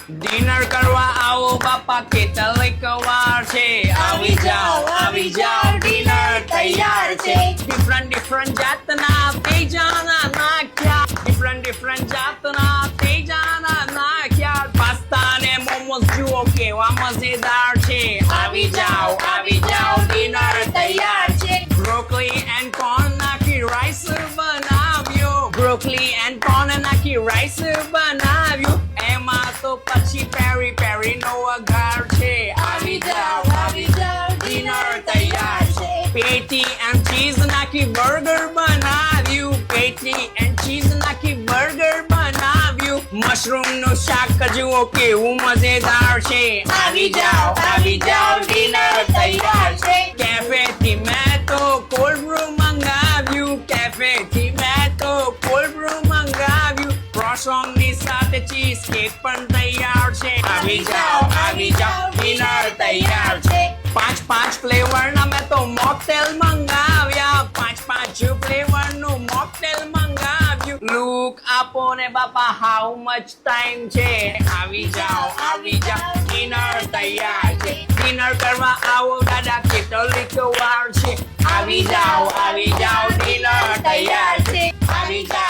dinner કરવા આવો બાપા કેટલીક વાર છે આવી જાઓ ડિનર તૈયાર છે ડિફરન્ટ જાતના પેજાના નાખ્યા ડિફરન્ટ જાતના પેજાના નાખ્યા પાસ્તા ને મોમોસ જુઓ કેવા મજેદાર છે આવી જાઓ ડિનર તૈયાર છે બ્રોકોલી એન્ડ કોર્ન નાખી રાઈસ બનાવ્યો બ્રોકોલી એન્ડ કોર્ન નાખી રાઈસ બનાવ્યું એમાં તો પછી પેરી નો વઘાર છે આવી જાઓ ડિનર તૈયાર છે પેટી એન્ડ ચીઝ નાખી બર્ગર બનાવ્યું પેટી એન્ડ ચીઝ નાખી બર્ગર બનાવ્યું મશરૂમ નું શાક જુઓ કેવું મજેદાર છે આવી જાઓ ડિનર તૈયાર છે કેફે થી મેં તો કોલ્ડ બ્રૂ મંગાવ્યું કેફે થી મેં તો કોલ્ડ બ્રૂ મંગાવ્યું ક્રોસોન ની સાથે ચીઝ કેક પણ તૈયાર છે આવી જાઓ ડિનર તૈયાર છે પાંચ ફ્લેવર ના મેં તો મોકટેલ મંગાવ્યા પાંચ ફ્લેવર નું મોકટેલ મંગાવ્યું લુક આપો ને બાપા હાઉ મચ ટાઈમ છે આવી જાઓ ડિનર તૈયાર છે ડિનર કરવા આવો દાદા કેટલીક વાર છે આવી જાઓ ડિનર તૈયાર છે આવી જાઓ